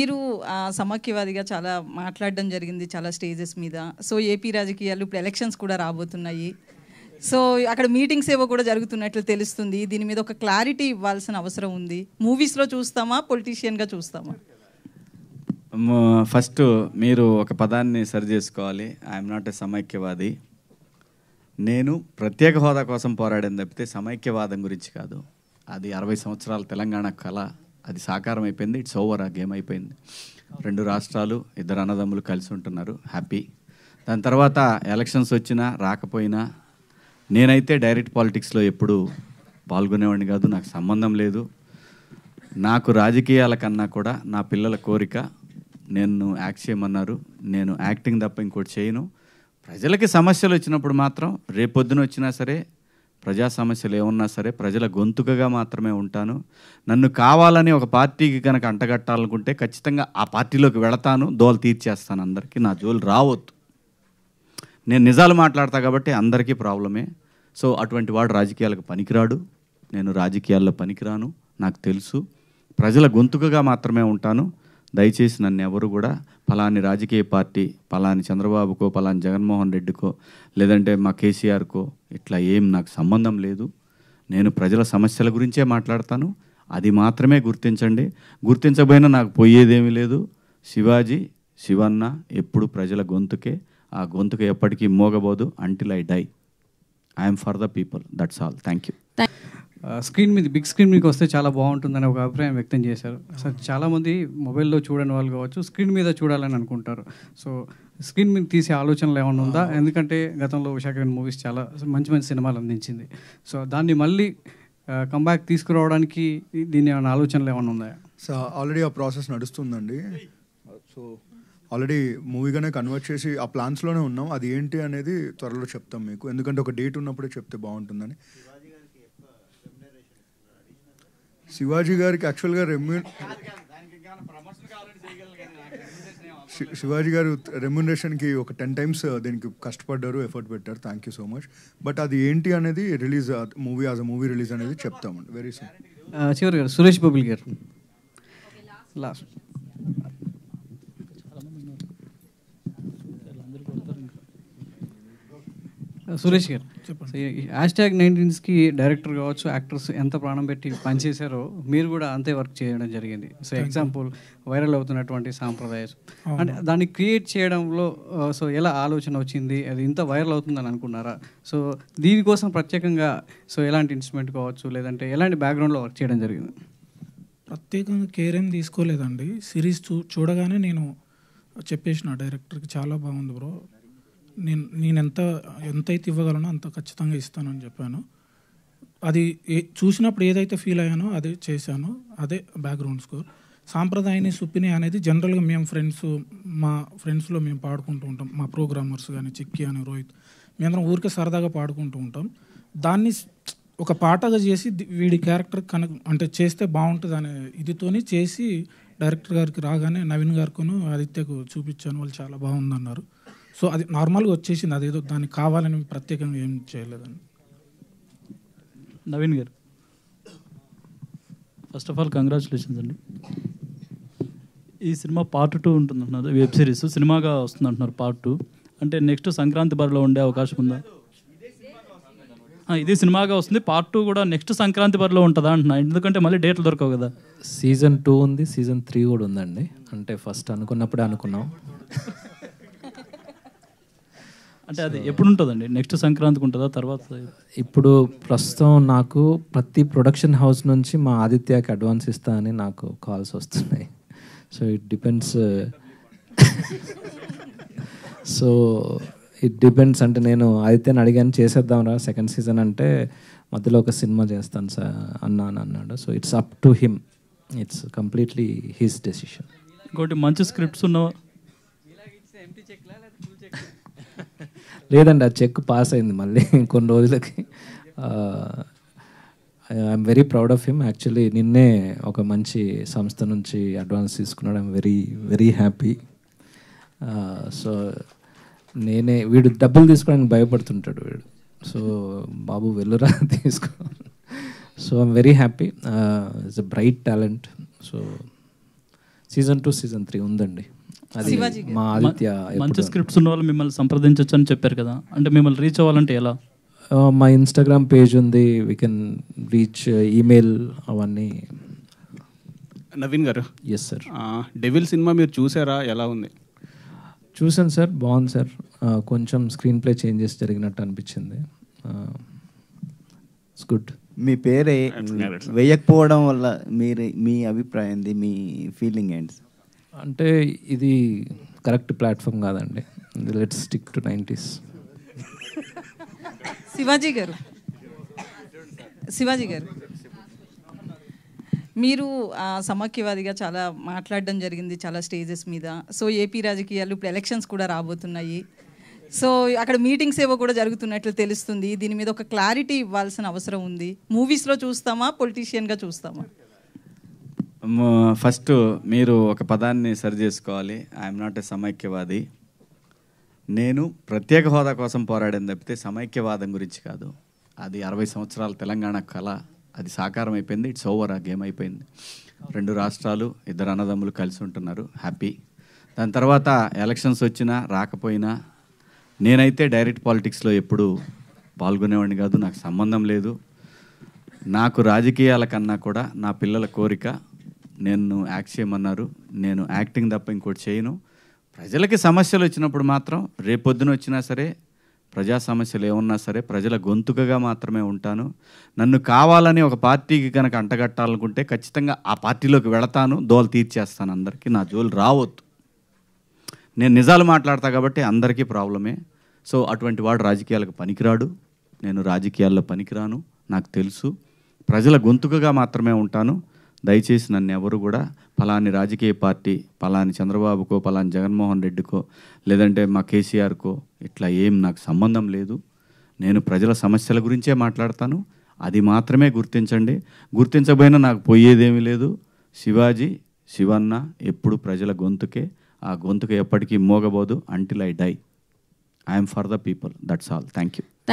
మీరు సమాఖ్యవాదిగా చాలా మాట్లాడడం జరిగింది చాలా స్టేజెస్ మీద. సో ఏపీ రాజకీయాలు ఇప్పుడు ఎలక్షన్స్ కూడా రాబోతున్నాయి. సో అక్కడ మీటింగ్స్ ఏవో కూడా జరుగుతున్నట్లు తెలుస్తుంది. దీని మీద ఒక క్లారిటీ ఇవ్వాల్సిన అవసరం ఉంది. మూవీస్లో చూస్తామా, పొలిటీషియన్గా చూస్తామా? ఫస్ట్ మీరు ఒక పదాన్ని సరి చేసుకోవాలి. ఐఎమ్ నాట్ ఏ సమైక్యవాది. నేను ప్రత్యేక హోదా కోసం పోరాడాను తప్పితే సమైక్యవాదం గురించి కాదు. అది 60 సంవత్సరాల తెలంగాణ కళ, అది సాకారం అయిపోయింది. ఇట్స్ ఓవర్, ఆ గేమ్ అయిపోయింది. 2 రాష్ట్రాలు, 2 అన్నదమ్ములు కలిసి ఉంటున్నారు, హ్యాపీ. దాని తర్వాత ఎలక్షన్స్ వచ్చినా రాకపోయినా నేనైతే డైరెక్ట్ పాలిటిక్స్లో ఎప్పుడు పాల్గొనేవాడిని కాదు, నాకు సంబంధం లేదు. నాకు రాజకీయాల కన్నా కూడా నా పిల్లల కోరిక, నేను యాక్ట్ చేయమన్నారు, నేను యాక్టింగ్ తప్ప ఇంకోటి చేయను. ప్రజలకి సమస్యలు వచ్చినప్పుడు మాత్రం రేపొద్దున వచ్చినా సరే, ప్రజా సమస్యలు ఏమన్నా సరే ప్రజల గొంతుకగా మాత్రమే ఉంటాను. నన్ను కావాలని ఒక పార్టీకి కనుక అంటగట్టాలనుకుంటే ఖచ్చితంగా ఆ పార్టీలోకి వెళతాను, దోలు తీర్చేస్తాను. అందరికీ నా జోలు రావద్దు. నేను నిజాలు మాట్లాడతా కాబట్టి అందరికీ ప్రాబ్లమే. సో అటువంటి వాడు రాజకీయాలకు పనికిరాడు, నేను రాజకీయాల్లో పనికిరాను, నాకు తెలుసు. ప్రజల గొంతుకగా మాత్రమే ఉంటాను. దయచేసి నన్ను ఎవరు కూడా ఫలాని రాజకీయ పార్టీ, ఫలాని చంద్రబాబుకో, ఫలాని జగన్మోహన్ రెడ్డికో, లేదంటే మా కేసీఆర్కో ఇట్లా ఏం నాకు సంబంధం లేదు. నేను ప్రజల సమస్యల గురించే మాట్లాడతాను. అది మాత్రమే గుర్తించండి. గుర్తించబోయినా నాకు పోయేదేమీ లేదు. శివాజీ, శివన్న ఎప్పుడు ప్రజల గొంతుకే. ఆ గొంతుక ఎప్పటికీ మోగబోదు until I die. I'm for the people, that's all. Thank you. Screen మీద, బిగ్ స్క్రీన్ మీదకి వస్తే చాలా బాగుంటుందని ఒక అభిప్రాయం వ్యక్తం చేశారు. అసలు చాలామంది మొబైల్లో చూడని వాళ్ళు కావచ్చు, స్క్రీన్ మీద చూడాలని అనుకుంటారు. సో స్క్రీన్ మీద తీసే ఆలోచనలు ఏమైనా ఉందా? ఎందుకంటే గతంలో విశాఖ మూవీస్ చాలా మంచి మంచి సినిమాలు అందించింది. సో దాన్ని మళ్ళీ కంబ్యాక్ తీసుకురావడానికి దీని ఏమైనా ఆలోచనలు ఏమైనా ఉన్నాయా? సో ఆల్రెడీ ఆ ప్రాసెస్ నడుస్తుందండి. సో ఆల్రెడీ మూవీగానే కన్వర్ట్ చేసి ఆ ప్లాన్స్లోనే ఉన్నాం. అది ఏంటి అనేది త్వరలో చెప్తాం మీకు, ఎందుకంటే ఒక డేట్ ఉన్నప్పుడే చెప్తే బాగుంటుందని. శివాజీ గారికి యాక్చువల్గా శివాజీ గారు రెమ్యూనరేషన్కి ఒక 10 times దీనికి కష్టపడ్డారు, ఎఫర్ట్ పెట్టారు. Thank you so much. But అది ఏంటి అనేది release, movie as a movie release అనేది చెప్తామండి వెరీ సూన్. చివరి గారు సురేష్ బాబుల్ గారు లాస్ట్. సురేష్ గారు చెప్పండి. #19కి డైరెక్టర్ కావచ్చు, యాక్టర్స్ ఎంత ప్రాణం పెట్టి పనిచేశారో మీరు కూడా అంతే వర్క్ చేయడం జరిగింది. సో ఎగ్జాంపుల్ వైరల్ అవుతున్నటువంటి సాంప్రదాయ, అంటే దాన్ని క్రియేట్ చేయడంలో సో ఎలా ఆలోచన వచ్చింది? అది ఇంత వైరల్ అవుతుందని అనుకున్నారా? సో దీనికోసం ప్రత్యేకంగా సో ఎలాంటి ఇన్స్ట్రుమెంట్ కావచ్చు, లేదంటే ఎలాంటి బ్యాక్గ్రౌండ్లో వర్క్ చేయడం జరిగింది? ప్రత్యేకంగా కేర్ ఏం తీసుకోలేదండి. సిరీస్ చూడగానే నేను చెప్పేసిన డైరెక్టర్కి, చాలా బాగుంది బ్రో, నేను ఎంతైతే ఇవ్వగలనో అంత ఖచ్చితంగా ఇస్తానని చెప్పాను. అది చూసినప్పుడు ఏదైతే ఫీల్ అయ్యానో అదే చేశాను. అదే బ్యాక్గ్రౌండ్ స్కోర్. సాంప్రదాయని సుప్పిని అనేది జనరల్గా మేము మా ఫ్రెండ్స్లో మేము పాడుకుంటూ ఉంటాం. మా ప్రోగ్రామర్స్ కానీ, చిక్కి అని, రోహిత్, మేమందరం ఊరికే సరదాగా పాడుకుంటూ ఉంటాం. దాన్ని ఒక పాటగా చేసి వీడి క్యారెక్టర్ అంటే చేస్తే బాగుంటుంది అనే ఇదితోని చేసి డైరెక్టర్ గారికి రాగానే నవీన్ గారికును ఆదిత్యకు చూపించాను. వాళ్ళు చాలా బాగుందన్నారు. సో అది నార్మల్గా వచ్చేసింది. అదేదో దానికి కావాలని ప్రత్యేకంగా ఏం చేయలేదండి. నవీన్ గారు, ఫస్ట్ ఆఫ్ ఆల్ కంగ్రాచులేషన్స్ అండి. ఈ సినిమా పార్ట్ 2 ఉంటుందంటున్నారు, వెబ్ సిరీస్ సినిమాగా వస్తుంది అంటున్నారు పార్ట్ 2. అంటే నెక్స్ట్ సంక్రాంతి బరిలో ఉండే అవకాశం ఉందా? ఇది సినిమాగా వస్తుంది, పార్ట్ 2 కూడా నెక్స్ట్ సంక్రాంతి బరిలో ఉంటుందా అంటున్నా. ఎందుకంటే మళ్ళీ డేట్లు దొరకవు కదా. సీజన్ 2 ఉంది, సీజన్ 3 కూడా ఉందండి. అంటే ఫస్ట్ అనుకున్నప్పుడే అనుకున్నాం. అంటే అది ఎప్పుడు ఉంటుందండి? నెక్స్ట్ సంక్రాంతికి ఉంటుందా తర్వాత? ఇప్పుడు ప్రస్తుతం నాకు ప్రతి ప్రొడక్షన్ హౌస్ నుంచి మా ఆదిత్యకి అడ్వాన్స్ ఇస్తా అని నాకు కాల్స్ వస్తున్నాయి. So it depends. So it depends. అంటే నేను ఆదిత్యని అడిగాను, చేసేద్దాంరా సెకండ్ సీజన్ అంటే, మధ్యలో ఒక సినిమా చేస్తాను సార్ అన్నాడు. So it's up to him, it's completely his decision. ఇంకోటి మంచి స్క్రిప్ట్స్ ఉన్నవా? లేదండి, ఆ చెక్ పాస్ అయింది మళ్ళీ కొన్ని రోజులకి. I'm very proud of him. Actually నిన్నే ఒక మంచి సంస్థ నుంచి అడ్వాన్స్ తీసుకున్నాడు. I'm very very happy. So వీడు డబ్బులు తీసుకోవడానికి భయపడుతుంటాడు వీడు. సో బాబు వెళ్ళురా తీసుకో. So I'm very happy. It's a bright talent. So season 2 season 3 ఉందండి. అది శివాజీ గారు. మా ఆదిత్య మంచి స్క్రిప్ట్స్ ఉన్న వాళ్ళు మిమ్మల్ని సంప్రదించవచ్చు అని చెప్పారు కదా, అంటే మిమ్మల్ని రీచ్ అవ్వాలంటే ఎలా? మా ఇన్స్టాగ్రామ్ పేజ్ ఉంది, వీ కెన్ రీచ్, ఈమెయిల్ అవన్నీ. నవీన్ గారు, ఎస్ సార్. డెవిల్ సినిమా మీరు చూసారా, ఎలా ఉంది? చూసాను సార్, బాగుంది సార్. కొంచెం స్క్రీన్ ప్లే చేంజెస్ జరిగినట్టు అనిపించింది. It's good. మీ పేరే వేయకపోవడం వల్ల మీ అభిప్రాయం ఏంది, మీ ఫీలింగ్ ఏంటి? అంటే ఇది కరెక్ట్ ప్లాట్ఫామ్ కాదండి, let's stick to 90s. Shivaji గారు మీరు సమాఖ్యవాదిగా చాలా మాట్లాడడం జరిగింది చాలా స్టేజెస్ మీద. సో ఏపీ రాజకీయాలు ఇప్పుడు ఎలక్షన్స్ కూడా రాబోతున్నాయి. సో అక్కడ మీటింగ్స్ ఏవో కూడా జరుగుతున్నట్లు తెలుస్తుంది. దీని మీద ఒక క్లారిటీ ఇవ్వాల్సిన అవసరం ఉంది. మూవీస్లో చూస్తామా, పొలిటీషియన్గా చూస్తామా? ఫస్ట్ మీరు ఒక పదాన్ని సరి చేసుకోవాలి. ఐఎమ్ నాట్ ఏ సమైక్యవాది. నేను ప్రత్యేక హోదా కోసం పోరాడని తప్పితే సమైక్యవాదం గురించి కాదు. అది 60 సంవత్సరాల తెలంగాణ కళ, అది సాకారం అయిపోయింది. ఇట్స్ ఓవర్, ఆ గేమ్ అయిపోయింది. 2 రాష్ట్రాలు, 2 అన్నదమ్ములు కలిసి ఉంటున్నారు, హ్యాపీ. దాని తర్వాత ఎలక్షన్స్ వచ్చినా రాకపోయినా నేనైతే డైరెక్ట్ పాలిటిక్స్లో ఎప్పుడు పాల్గొనేవాడిని కాదు, నాకు సంబంధం లేదు. నాకు రాజకీయాల కన్నా కూడా నా పిల్లల కోరిక, నేను యాక్ట్ చేయమన్నారు, నేను యాక్టింగ్ తప్ప ఇంకోటి చేయను. ప్రజలకి సమస్యలు వచ్చినప్పుడు మాత్రం రేపొద్దున వచ్చినా సరే, ప్రజా సమస్యలు ఏమన్నా సరే ప్రజల గొంతుకగా మాత్రమే ఉంటాను. నన్ను కావాలని ఒక పార్టీకి కనుక అంటగట్టాలనుకుంటే ఖచ్చితంగా ఆ పార్టీలోకి వెళతాను, దోలు తీర్చేస్తాను. అందరికీ నా జోలు రావద్దు. నేను నిజాలు మాట్లాడతా కాబట్టి అందరికీ ప్రాబ్లమే. సో అటువంటి వాడు రాజకీయాలకు పనికిరాడు, నేను రాజకీయాల్లో పనికిరాను, నాకు తెలుసు. ప్రజల గొంతుకగా మాత్రమే ఉంటాను. దయచేసి నన్ను ఎవరు కూడా ఫలాని రాజకీయ పార్టీ, ఫలాని చంద్రబాబుకో, ఫలాని జగన్మోహన్ రెడ్డికో, లేదంటే మా కేసీఆర్కో ఇట్లా ఏం నాకు సంబంధం లేదు. నేను ప్రజల సమస్యల గురించే మాట్లాడతాను, అది మాత్రమే గుర్తించండి. గుర్తించబోయినా నాకు పోయేదేమీ లేదు. శివాజీ, శివన్న ఎప్పుడు ప్రజల గొంతుకే, ఆ గొంతుకు ఎప్పటికీ మోగబోదు. Until I die, I'm for the people, that's all. Thank you.